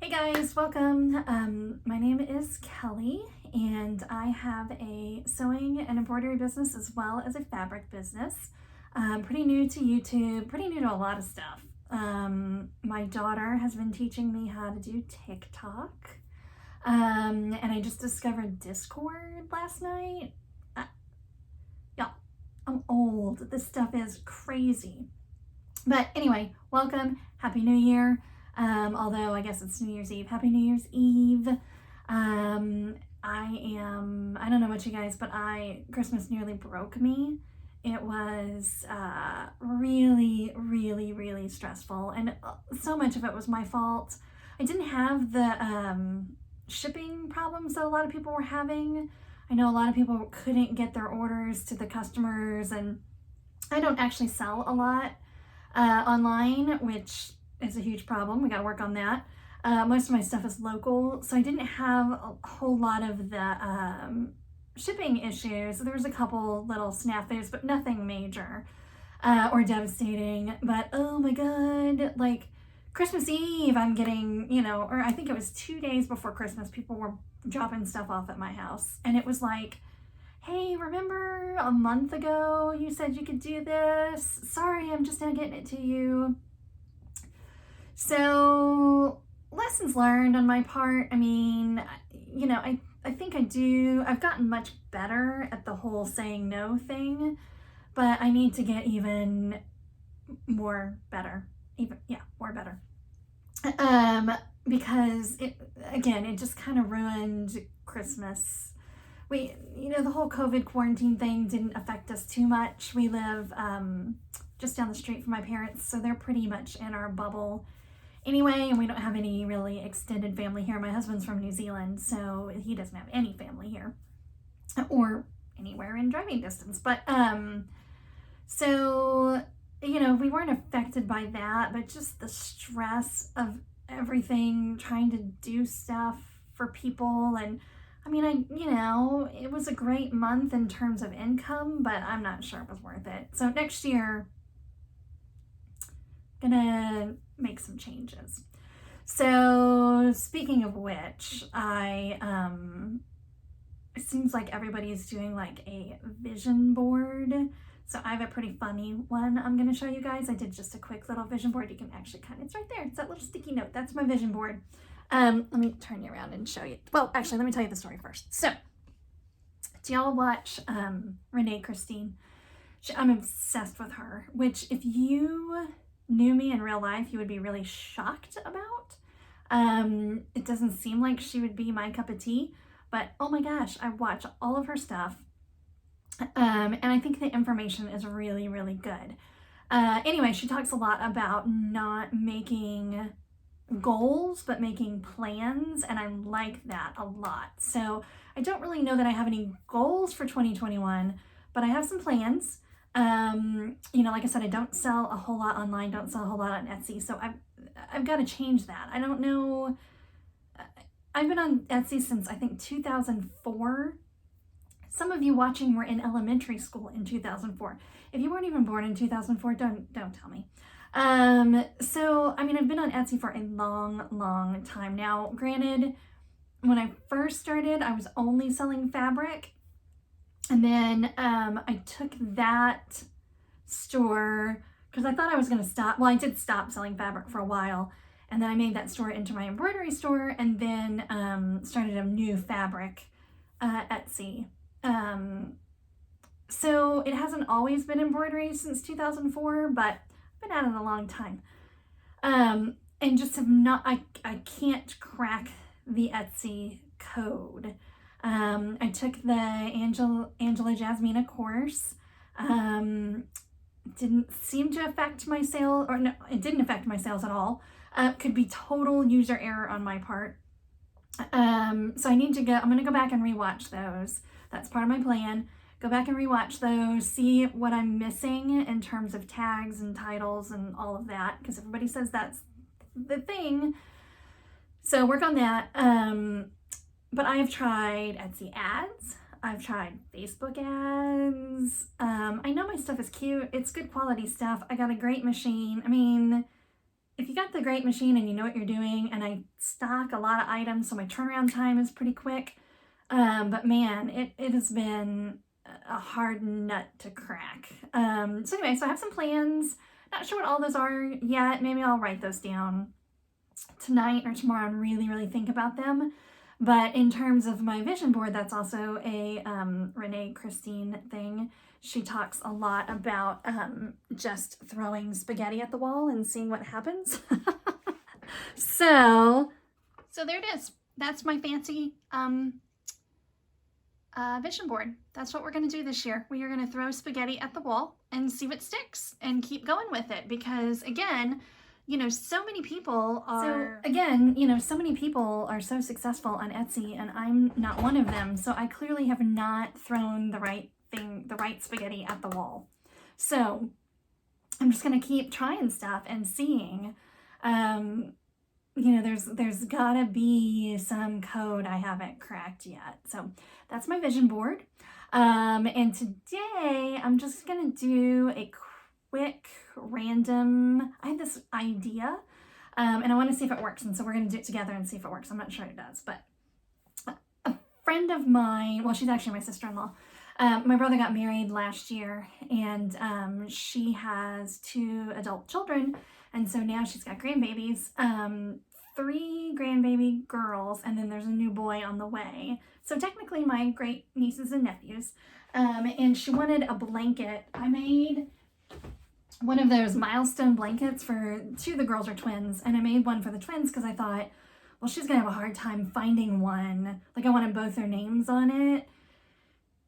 Hey guys, welcome. My name is Kelly and I have a sewing and embroidery business as well as a fabric business. Pretty new to YouTube, pretty new to a lot of stuff. My daughter has been teaching me how to do TikTok. And I just discovered Discord last night. Yeah, I'm old. This stuff is crazy. But anyway, welcome. Happy New Year. Although I guess it's New Year's Eve. Happy New Year's Eve. I don't know about you guys, but Christmas nearly broke me. It was really stressful, and so much of it was my fault. I didn't have the shipping problems that a lot of people were having. I know a lot of people couldn't get their orders to the customers, and I don't actually sell a lot online, which is a huge problem. We got to work on that. Most of my stuff is local, so I didn't have a whole lot of the shipping issues. There was a couple little snafus, but nothing major or devastating. But oh my god, like Christmas Eve, I'm getting, or I think it was 2 days before Christmas, people were dropping stuff off at my house, and it was like, hey, remember a month ago you said you could do this? Sorry, I'm just now getting it to you. So, lessons learned on my part. I mean, I think I've gotten much better at the whole saying no thing, but I need to get even more better. More better. Because it just kind of ruined Christmas. The whole COVID quarantine thing didn't affect us too much. We live just down the street from my parents, so they're pretty much in our bubble anyway, and we don't have any really extended family here. My husband's from New Zealand, so he doesn't have any family here or anywhere in driving distance. But we weren't affected by that, but just the stress of everything, trying to do stuff for people. And I mean, it was a great month in terms of income, but I'm not sure it was worth it. So next year, gonna make some changes. So speaking of which, it seems like everybody's doing like a vision board. So I have a pretty funny one I'm going to show you guys. I did just a quick little vision board. You can actually it's right there. It's that little sticky note. That's my vision board. Let me turn you around and show you. Well, actually, let me tell you the story first. So, do y'all watch Renee Christine? I'm obsessed with her, which if you knew me in real life, you would be really shocked about. It doesn't seem like she would be my cup of tea, but oh my gosh, I watch all of her stuff. And I think the information is really good. Anyway, she talks a lot about not making goals, but making plans, and I like that a lot. So I don't really know that I have any goals for 2021, but I have some plans. Like I said, I don't sell a whole lot online, don't sell a whole lot on Etsy, so I've got to change that. I don't know. I've been on Etsy since I think 2004. Some of you watching were in elementary school in 2004. If you weren't even born in 2004, don't tell me. So I mean, I've been on Etsy for a long time now. Granted, when I first started, I was only selling fabric. And then I took that store because I thought I was going to stop. Well, I did stop selling fabric for a while. And then I made that store into my embroidery store, and then started a new fabric Etsy. So it hasn't always been embroidery since 2004, but I've been at it a long time. And just have not, I can't crack the Etsy code. I took the Angela Jasmina course. Didn't seem to affect my sale, or no, it didn't affect my sales at all. Could be total user error on my part. So I'm going to go back and rewatch those. That's part of my plan. Go back and rewatch those, see what I'm missing in terms of tags and titles and all of that, because everybody says that's the thing. So work on that. But I've tried Etsy ads. I've tried Facebook ads. I know my stuff is cute. It's good quality stuff. I got a great machine. I mean, if you got the great machine and you know what you're doing, and I stock a lot of items, so my turnaround time is pretty quick. But man, it has been a hard nut to crack. So anyway, so I have some plans. Not sure what all those are yet. Maybe I'll write those down tonight or tomorrow and really think about them. But in terms of my vision board, that's also a Renee Christine thing. She talks a lot about just throwing spaghetti at the wall and seeing what happens. So there it is. That's my fancy vision board. That's what we're going to do this year. We are going to throw spaghetti at the wall and see what sticks and keep going with it, because again, you know, so many people are so successful on Etsy, and I'm not one of them. So I clearly have not thrown the right spaghetti at the wall. So I'm just going to keep trying stuff and seeing, you know, there's gotta be some code I haven't cracked yet. So that's my vision board. And today I'm just gonna do a quick random, I had this idea, and I want to see if it works. And so we're gonna do it together and see if it works. I'm not sure it does, but a friend of mine, well, she's actually my sister-in-law. My brother got married last year, and she has 2 adult children. And so now she's got grandbabies, 3 grandbaby girls, and then there's a new boy on the way. So technically my great nieces and nephews. And she wanted a blanket. I made one of those milestone blankets for 2 of the girls are twins. And I made one for the twins because I thought, well, she's gonna have a hard time finding one. Like, I wanted both their names on it.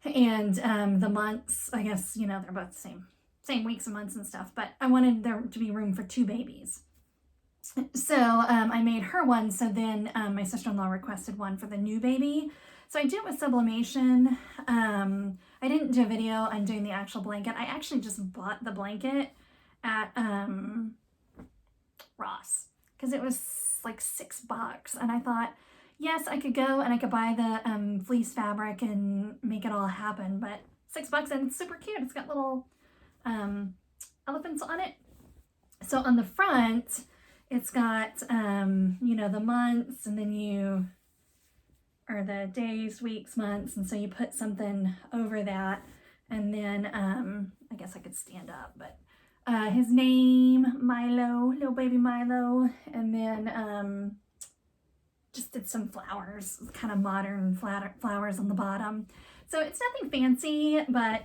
And the months, I guess, you know, they're both the same weeks and months and stuff, but I wanted there to be room for 2 babies. So I made her one. So then my sister-in-law requested one for the new baby. So I did it with sublimation. I didn't do a video on doing the actual blanket. I actually just bought the blanket at Ross because it was like $6. And I thought, yes, I could go and I could buy the fleece fabric and make it all happen, but $6, and it's super cute. It's got little elephants on it. So on the front, it's got, you know, the months, and then or the days, weeks, months, and so you put something over that, and then, I guess I could stand up, but his name, Milo, little baby Milo, and then just did some flowers, kind of modern flowers on the bottom. So it's nothing fancy, but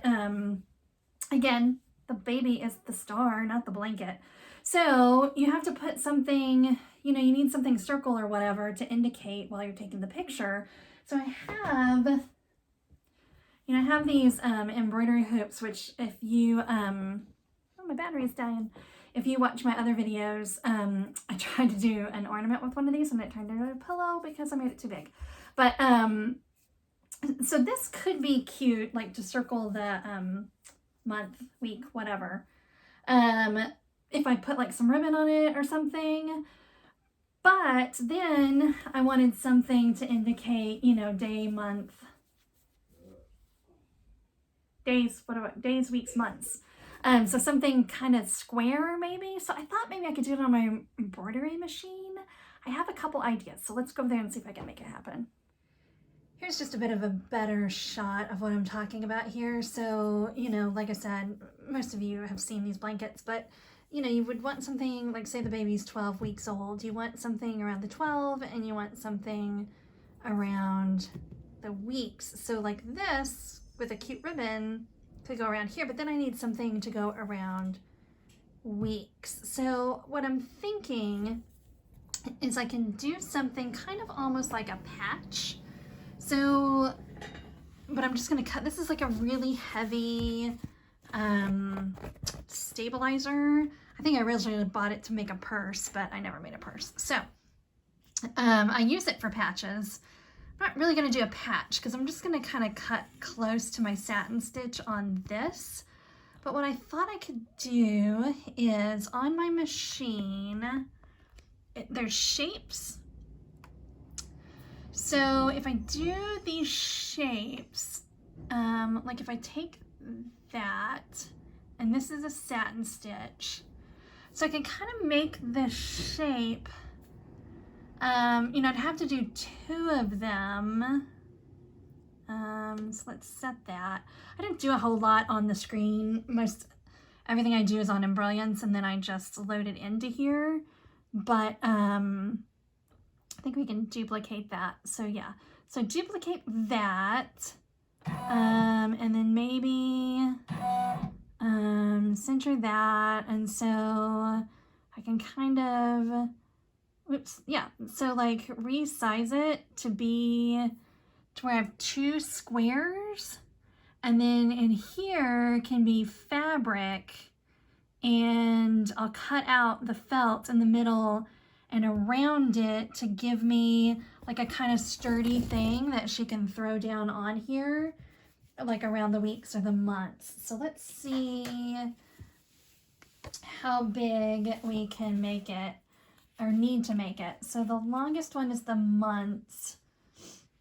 again, the baby is the star, not the blanket. So you have to put something, you know, you need something circle or whatever to indicate while you're taking the picture. So I have these embroidery hoops, which if you, oh, my battery is dying. If you watch my other videos, I tried to do an ornament with one of these and it turned into a pillow because I made it too big. But so this could be cute, like to circle the month, week, whatever. If I put like some ribbon on it or something. But then I wanted something to indicate, you know, day, month, days, days, weeks, months. So something kind of square maybe. So I thought maybe I could do it on my embroidery machine. I have a couple ideas, so let's go over there and see if I can make it happen. Here's just a bit of a better shot of what I'm talking about here. So, you know, like I said, most of you have seen these blankets, but you know, you would want something like, say the baby's 12 weeks old. You want something around the 12 and you want something around the weeks. So like this with a cute ribbon could go around here, but then I need something to go around weeks. So what I'm thinking is I can do something kind of almost like a patch. So, but I'm just gonna cut, this is like a really heavy stabilizer. I think I originally bought it to make a purse, but I never made a purse. So I use it for patches. I'm not really gonna do a patch because I'm just gonna kind of cut close to my satin stitch on this. But what I thought I could do is on my machine, there's shapes. So if I do these shapes, like if I take that, and this is a satin stitch. So I can kind of make this shape. You know, I'd have to do 2 of them. So let's set that. I didn't do a whole lot on the screen. Everything I do is on Embrilliance, and then I just load it into here. But I think we can duplicate that. So yeah, so duplicate that, and then maybe center that, and so I can kind of, oops, yeah, so like resize it to be to where I have 2 squares, and then in here can be fabric, and I'll cut out the felt in the middle and around it to give me like a kind of sturdy thing that she can throw down on here, like around the weeks or the months. So let's see how big we can make it, or need to make it. So the longest one is the months,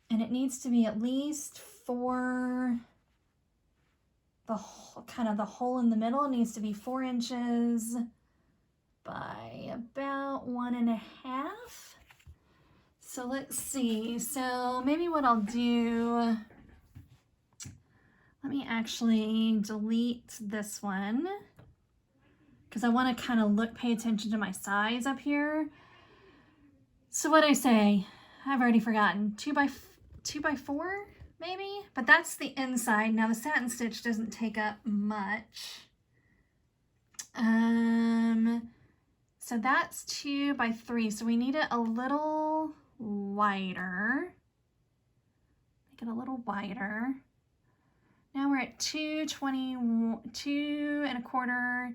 and it needs to be at least 4, the kind of the hole in the middle needs to be 4 inches by about 1.5. So let's see. So maybe what I'll do, let me actually delete this one, because I want to kind of pay attention to my size up here. So what I say, I've already forgotten. 2 by 4 maybe, but that's the inside. Now the satin stitch doesn't take up much. So that's 2 by 3. So we need it a little wider. Make it a little wider. Now we're at 2 1/4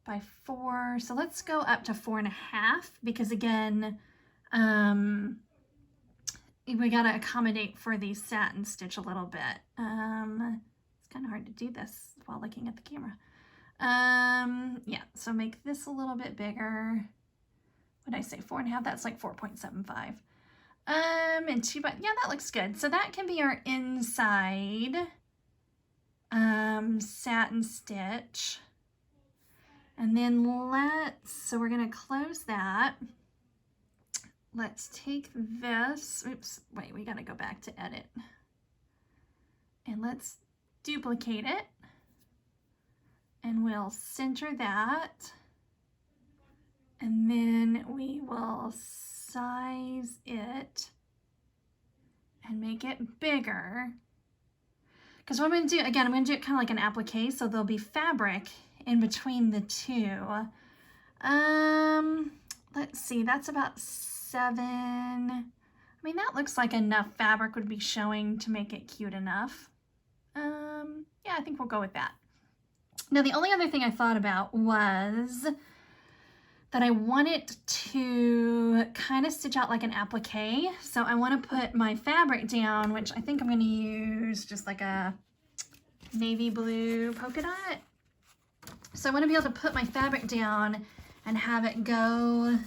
by 4. So let's go up to 4.5, because again, we got to accommodate for the satin stitch a little bit. It's kind of hard to do this while looking at the camera. Yeah, so make this a little bit bigger. What did I say, 4.5? That's like 4.75. And 2 by, yeah, that looks good. So that can be our inside satin stitch. And then so we're gonna close that. Let's take this, oops, wait, we gotta go back to edit. And let's duplicate it. And we'll center that. And then we will size it and make it bigger. Because what I'm gonna do, again, I'm gonna do it kind of like an applique, so there'll be fabric in between the 2. Let's see, that's about 7. I mean, that looks like enough fabric would be showing to make it cute enough. Yeah, I think we'll go with that. Now, the only other thing I thought about was that I wanted to kind of stitch out like an applique. So I want to put my fabric down, which I think I'm going to use just like a navy blue polka dot. So I want to be able to put my fabric down and have it go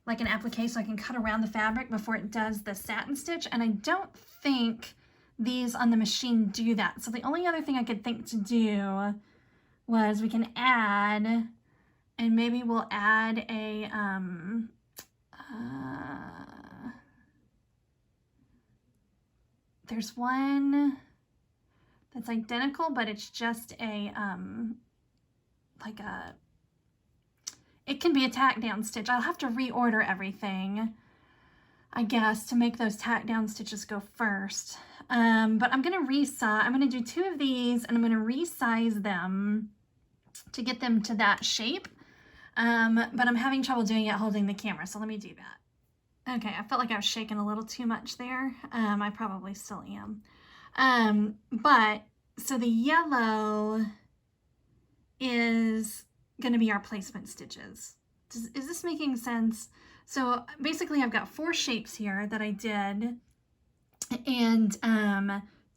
like an applique, so I can cut around the fabric before it does the satin stitch. And I don't think these on the machine do that. So the only other thing I could think to do was we can add, and maybe we'll add a, there's one that's identical, but it's just a, like a, it can be a tack down stitch. I'll have to reorder everything, I guess, to make those tack down stitches go first. But I'm gonna I'm gonna do 2 of these, and I'm gonna resize them to get them to that shape. But I'm having trouble doing it holding the camera, so let me do that. Okay, I felt like I was shaking a little too much there. I probably still am. But, so the yellow is going to be our placement stitches. Is this making sense? So basically I've got 4 shapes here that I did, and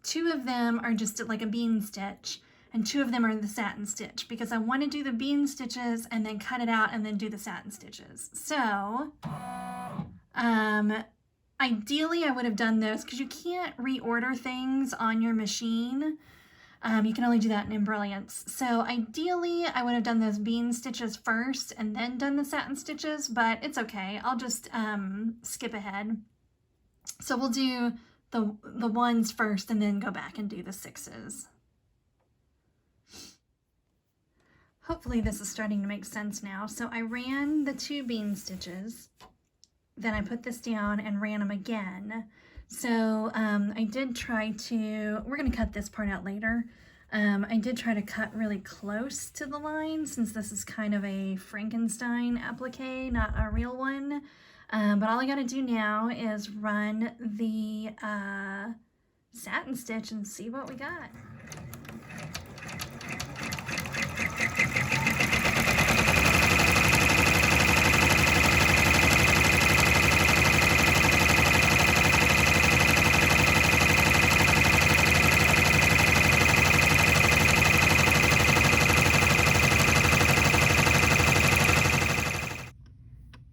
2 of them are just like a bean stitch, and 2 of them are the satin stitch, because I want to do the bean stitches and then cut it out and then do the satin stitches. So ideally I would have done this, because you can't reorder things on your machine. You can only do that in embrilliance. So ideally, I would have done those bean stitches first and then done the satin stitches, but it's okay. I'll just skip ahead. So we'll do the ones first and then go back and do the 6s. Hopefully this is starting to make sense now. So I ran the 2 bean stitches, then I put this down and ran them again. So I did try to, we're gonna cut this part out later. I did try to cut really close to the line since this is kind of a Frankenstein applique, not a real one. But all I gotta do now is run the satin stitch and see what we got.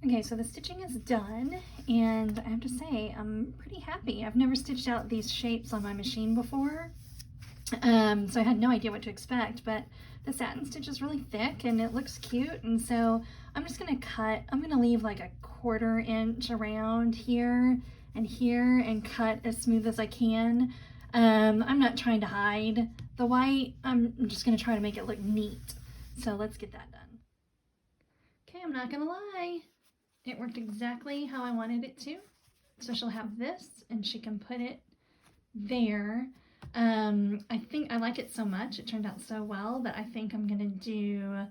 Okay, so the stitching is done, and I have to say, I'm pretty happy. I've never stitched out these shapes on my machine before, so I had no idea what to expect, but the satin stitch is really thick and it looks cute, and so I'm just gonna cut, I'm gonna leave like a 1/4 inch around here and cut as smooth as I can. I'm not trying to hide the white, I'm just gonna try to make it look neat. So let's get that done. Okay, I'm not gonna lie. It worked exactly how I wanted it to. So she'll have this and she can put it there. I think I like it so much, it turned out so well, that I think I'm gonna do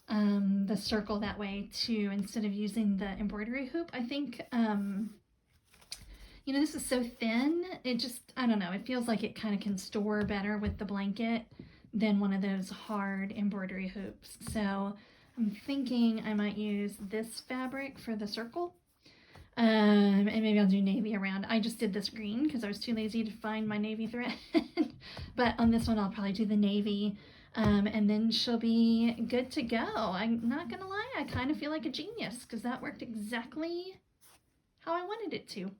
the circle that way too, instead of using the embroidery hoop. I think, you know, this is so thin, it just, I don't know, it feels like it kind of can store better with the blanket than one of those hard embroidery hoops. So I'm thinking I might use this fabric for the circle, and maybe I'll do navy around. I just did this green because I was too lazy to find my navy thread, but on this one I'll probably do the navy, and then she'll be good to go. I'm not gonna lie, I kind of feel like a genius because that worked exactly how I wanted it to.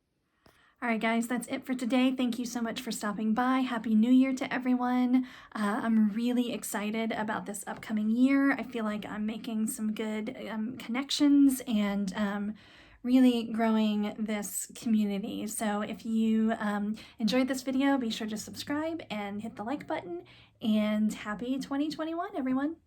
All right, guys, that's it for today. Thank you so much for stopping by. Happy New Year to everyone. I'm really excited about this upcoming year. I feel like I'm making some good connections and really growing this community. So if you enjoyed this video, be sure to subscribe and hit the like button. And happy 2021, everyone.